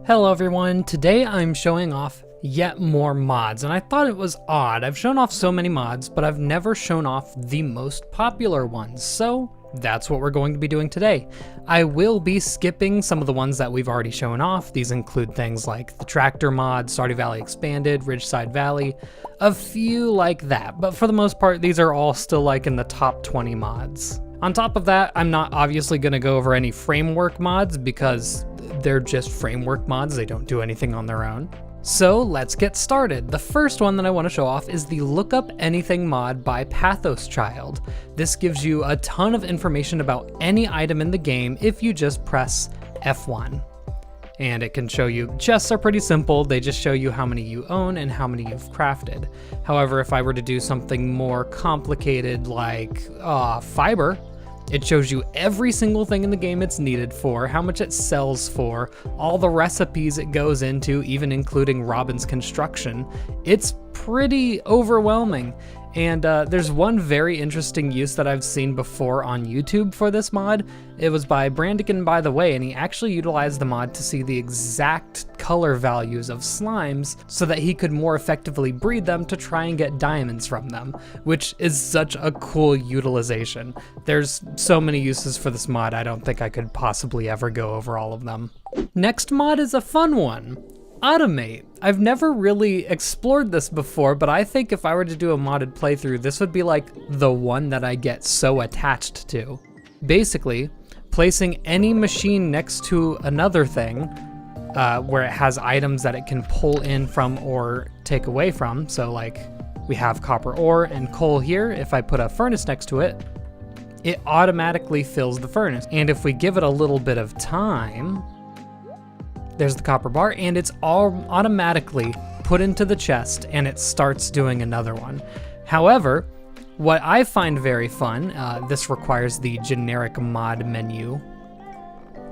Hello everyone, today I'm showing off yet more mods, and I thought it was odd. I've shown off so many mods, but I've never shown off the most popular ones, so that's what we're going to be doing today. I will be skipping some of the ones that we've already shown off. These include things like the Tractor mod, Stardew Valley Expanded, Ridgeside Valley, a few like that, but for the most part, these are all still like in the top 20 mods. On top of that, I'm not obviously going to go over any framework mods because they're just framework mods, they don't do anything on their own. So let's get started. The first one that I want to show off is the Lookup Anything mod by Pathos Child. This gives you a ton of information about any item in the game if you just press F1. And it can show you, chests are pretty simple, they just show you how many you own and how many you've crafted. However, if I were to do something more complicated like fiber, it shows you every single thing in the game it's needed for, how much it sells for, all the recipes it goes into, even including Robin's construction. It's pretty overwhelming. And there's one very interesting use that I've seen before on YouTube for this mod. It was by Brandigan By The Way, and he actually utilized the mod to see the exact color values of slimes so that he could more effectively breed them to try and get diamonds from them, which is such a cool utilization. There's so many uses for this mod, I don't think I could possibly ever go over all of them. Next mod is a fun one. Automate. I've never really explored this before, but I think if I were to do a modded playthrough, this would be like the one that I get so attached to. Basically, placing any machine next to another thing where it has items that it can pull in from or take away from. So like we have copper ore and coal here. If I put a furnace next to it, it automatically fills the furnace. And if we give it a little bit of time, there's the copper bar, and it's all automatically put into the chest and it starts doing another one. However, what I find very fun, this requires the generic mod menu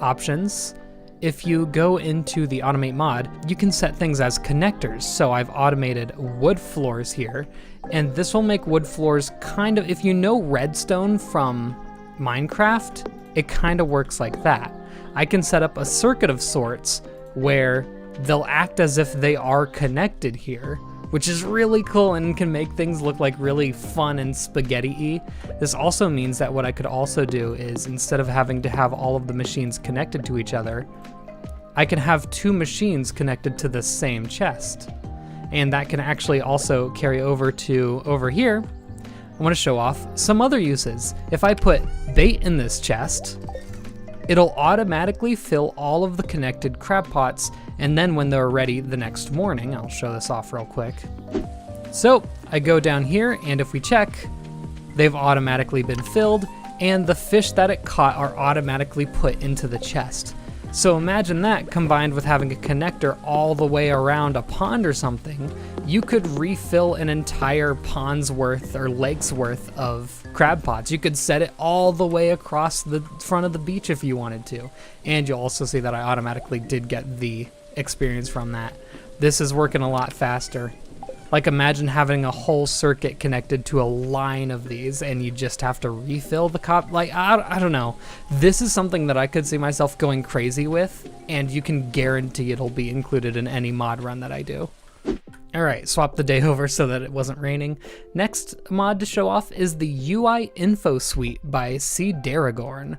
options. If you go into the automate mod, you can set things as connectors. So I've automated wood floors here, and this will make wood floors kind of, if you know redstone from Minecraft, it kind of works like that. I can set up a circuit of sorts where they'll act as if they are connected here, which is really cool and can make things look like really fun and spaghetti-y. This also means that what I could also do is, instead of having to have all of the machines connected to each other, I can have two machines connected to the same chest. And that can actually also carry over to over here. I want to show off some other uses. If I put bait in this chest, it'll automatically fill all of the connected crab pots, and then when they're ready the next morning, I'll show this off real quick. So I go down here, and if we check, they've automatically been filled, and the fish that it caught are automatically put into the chest. So imagine that combined with having a connector all the way around a pond or something. You could refill an entire pond's worth or lake's worth of crab pots. You could set it all the way across the front of the beach if you wanted to. And you'll also see that I automatically did get the experience from that. This is working a lot faster. Like imagine having a whole circuit connected to a line of these and you just have to refill the I don't know. This is something that I could see myself going crazy with, and you can guarantee it'll be included in any mod run that I do. Alright, swap the day over so that it wasn't raining. Next mod to show off is the UI Info Suite by C. Daragorn.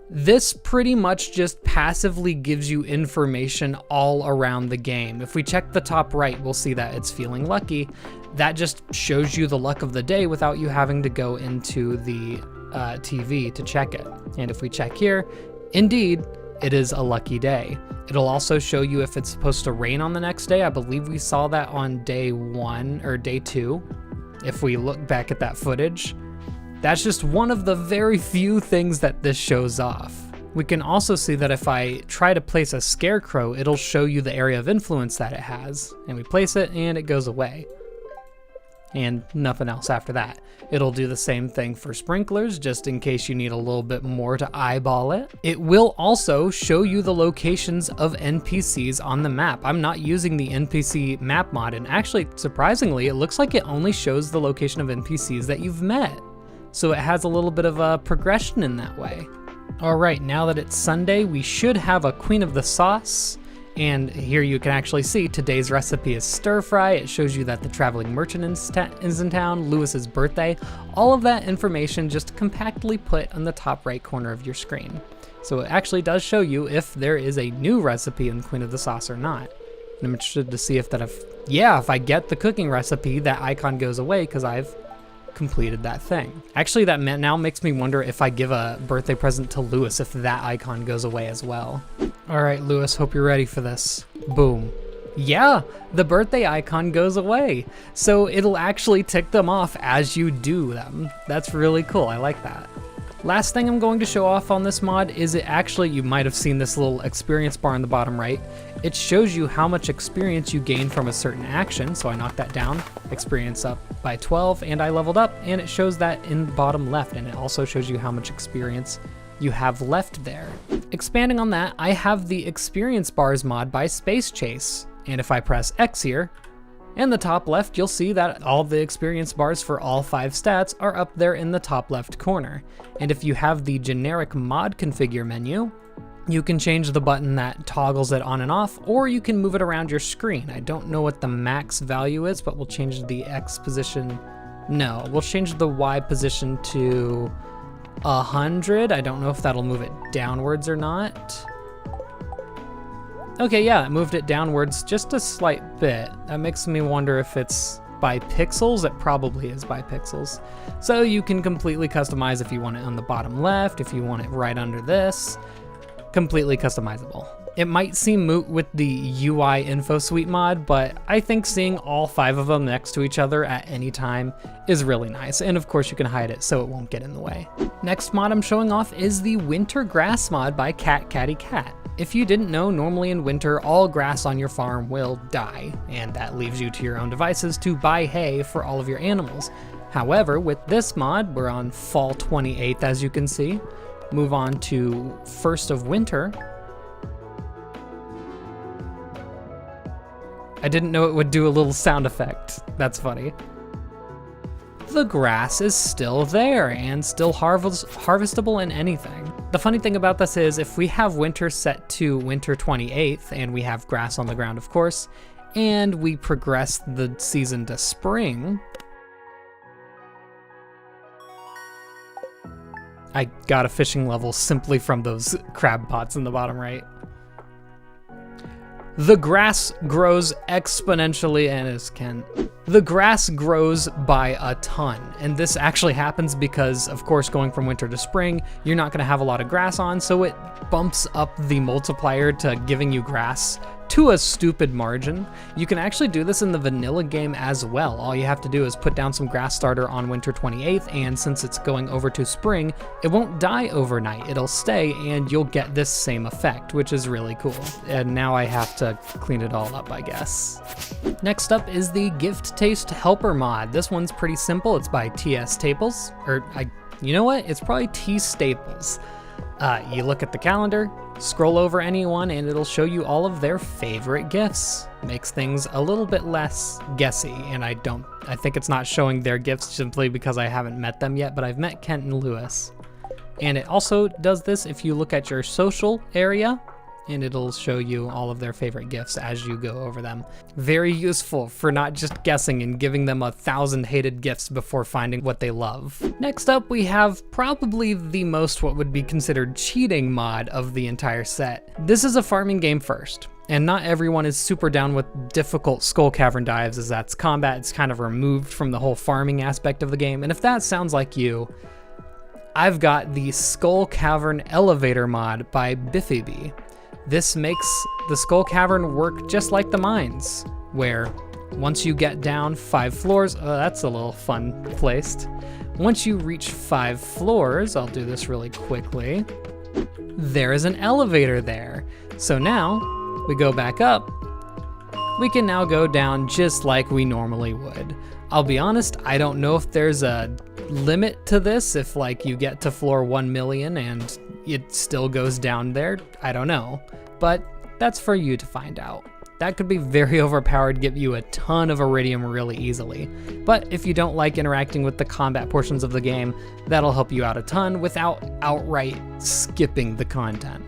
This pretty much just passively gives you information all around the game. If we check the top right, we'll see that it's feeling lucky. That just shows you the luck of the day without you having to go into the TV to check it. And if we check here, indeed, it is a lucky day. It'll also show you if it's supposed to rain on the next day. I believe we saw that on day 1 or day 2. If we look back at that footage, that's just one of the very few things that this shows off. We can also see that if I try to place a scarecrow, it'll show you the area of influence that it has. And we place it and it goes away. And nothing else after that. It'll do the same thing for sprinklers, just in case you need a little bit more to eyeball it. It will also show you the locations of NPCs on the map. I'm not using the NPC map mod, and actually, surprisingly, it looks like it only shows the location of NPCs that you've met. So it has a little bit of a progression in that way. All right, now that it's Sunday, we should have a Queen of the Sauce, And here you can actually see today's recipe is stir fry. It shows you that the traveling merchant is in town, Lewis's birthday, all of that information just compactly put on the top right corner of your screen. So it actually does show you if there is a new recipe in Queen of the Sauce or not. And I'm interested to see if I get the cooking recipe, that icon goes away because I've completed that thing. Actually, that now makes me wonder if I give a birthday present to Lewis, if that icon goes away as well. All right, Lewis, hope you're ready for this. Boom. Yeah, the birthday icon goes away. So it'll actually tick them off as you do them. That's really cool, I like that. Last thing I'm going to show off on this mod is you might have seen this little experience bar on the bottom right. It shows you how much experience you gain from a certain action. So I knocked that down, experience up by 12, and I leveled up, and it shows that in the bottom left, and it also shows you how much experience you have left there. Expanding on that, I have the experience bars mod by Space Chase, and if I press X here, in the top left, you'll see that all the experience bars for all 5 stats are up there in the top left corner. And if you have the generic mod configure menu, you can change the button that toggles it on and off, or you can move it around your screen. I don't know what the max value is, but we'll change the X position. No, we'll change the Y position to 100. I don't know if that'll move it downwards or not. Okay, yeah, it moved it downwards just a slight bit. That makes me wonder if it's by pixels. It probably is by pixels. So you can completely customize if you want it on the bottom left, if you want it right under this. Completely customizable. It might seem moot with the UI info suite mod, but I think seeing all 5 of them next to each other at any time is really nice. And of course you can hide it so it won't get in the way. Next mod I'm showing off is the winter grass mod by Cat Catty Cat. If you didn't know, normally in winter, all grass on your farm will die, and that leaves you to your own devices to buy hay for all of your animals. However, with this mod, we're on fall 28th, as you can see. Move on to 1st of winter. I didn't know it would do a little sound effect. That's funny. The grass is still there and still harvestable in anything. The funny thing about this is if we have winter set to winter 28th and we have grass on the ground, of course, and we progress the season to spring, I got a fishing level simply from those crab pots in the bottom right. The grass grows exponentially, and the grass grows by a ton. And this actually happens because, of course, going from winter to spring, you're not gonna have a lot of grass on, so it bumps up the multiplier to giving you grass to a stupid margin. You can actually do this in the vanilla game as well. All you have to do is put down some grass starter on winter 28th, and since it's going over to spring, it won't die overnight. It'll stay, and you'll get this same effect, which is really cool. And now I have to clean it all up, I guess. Next up is the Gift Taste Helper mod. This one's pretty simple. It's by TS Staples, you know what? It's probably T Staples. You look at the calendar, scroll over anyone, and it'll show you all of their favorite gifts. Makes things a little bit less guessy, and I think it's not showing their gifts simply because I haven't met them yet, but I've met Kent and Lewis. And it also does this if you look at your social area, and it'll show you all of their favorite gifts as you go over them. Very useful for not just guessing and giving them 1,000 hated gifts before finding what they love. Next up, we have probably the most what would be considered cheating mod of the entire set. This is a farming game first, and not everyone is super down with difficult Skull Cavern dives, as that's combat. It's kind of removed from the whole farming aspect of the game, and if that sounds like you, I've got the Skull Cavern Elevator mod by Biffy. This makes the Skull Cavern work just like the mines, where once you get down 5 floors, that's a little fun placed. Once you reach 5 floors, I'll do this really quickly, there is an elevator there. So now we go back up, we can now go down just like we normally would. I'll be honest, I don't know if there's a limit to this, if like you get to floor 1 million and it still goes down there, I don't know, but that's for you to find out. That could be very overpowered, give you a ton of iridium really easily. But if you don't like interacting with the combat portions of the game, that'll help you out a ton without outright skipping the content.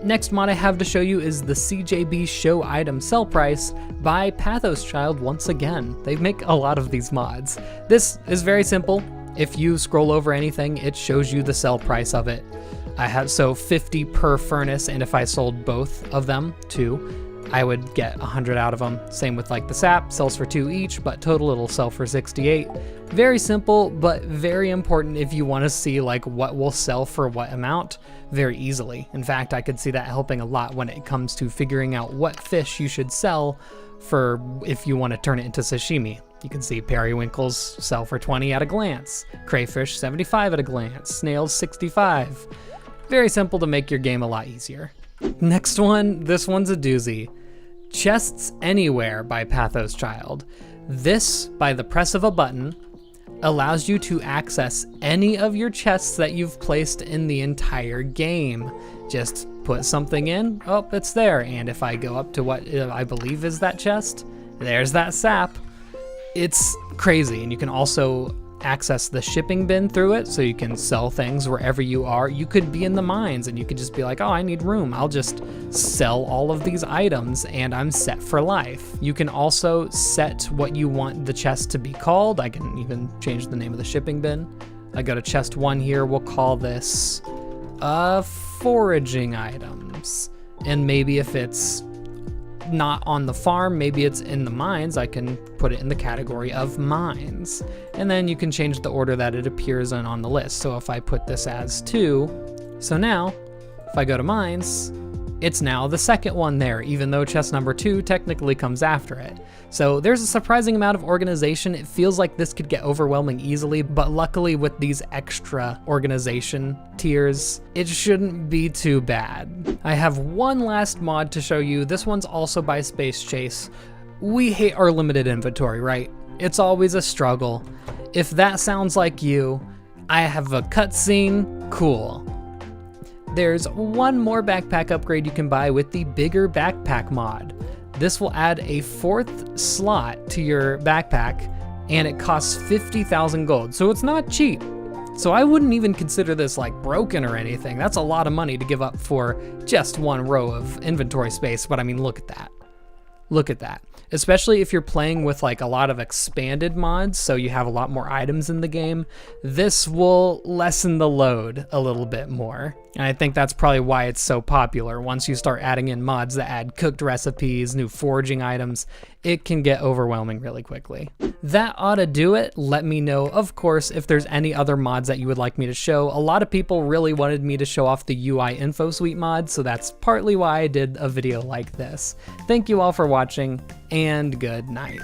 Next mod I have to show you is the CJB Show Item Sell Price by Pathos Child once again. They make a lot of these mods. This is very simple. If you scroll over anything, it shows you the sell price of it. I have 50 per furnace, and if I sold both of them, 2, I would get 100 out of them. Same with like the sap, sells for 2 each, but total it'll sell for 68. Very simple, but very important if you want to see like what will sell for what amount very easily. In fact, I could see that helping a lot when it comes to figuring out what fish you should sell for if you want to turn it into sashimi. You can see periwinkles sell for 20 at a glance, crayfish 75 at a glance, snails 65. Very simple to make your game a lot easier. Next one, this one's a doozy. Chests Anywhere by Pathos Child. This, by the press of a button, allows you to access any of your chests that you've placed in the entire game. Just put something in, oh, it's there. And if I go up to what I believe is that chest, there's that sap. It's crazy, and you can also access the shipping bin through it, so you can sell things wherever you are. You could be in the mines and you could just be like, oh, I need room. I'll just sell all of these items and I'm set for life. You can also set what you want the chest to be called. I can even change the name of the shipping bin. I go to chest 1 here. We'll call this foraging items. And maybe if it's not on the farm, maybe it's in the mines, I can put it in the category of mines. And then you can change the order that it appears in on the list. So if I put this as 2, so now if I go to mines, it's now the second one there, even though chest number 2 technically comes after it. So there's a surprising amount of organization. It feels like this could get overwhelming easily, but luckily with these extra organization tiers, it shouldn't be too bad. I have one last mod to show you. This one's also by Space Chase. We hate our limited inventory, right? It's always a struggle. If that sounds like you, I have a cutscene, cool. There's one more backpack upgrade you can buy with the bigger backpack mod. This will add a 4th slot to your backpack, and it costs 50,000 gold, so it's not cheap. So I wouldn't even consider this like broken or anything. That's a lot of money to give up for just one row of inventory space, but I mean, look at that. Look at that. Especially if you're playing with like a lot of expanded mods, so you have a lot more items in the game, this will lessen the load a little bit more. And I think that's probably why it's so popular. Once you start adding in mods that add cooked recipes, new foraging items, it can get overwhelming really quickly. That ought to do it. Let me know, of course, if there's any other mods that you would like me to show. A lot of people really wanted me to show off the UI Info Suite mod, so that's partly why I did a video like this. Thank you all for watching, and good night.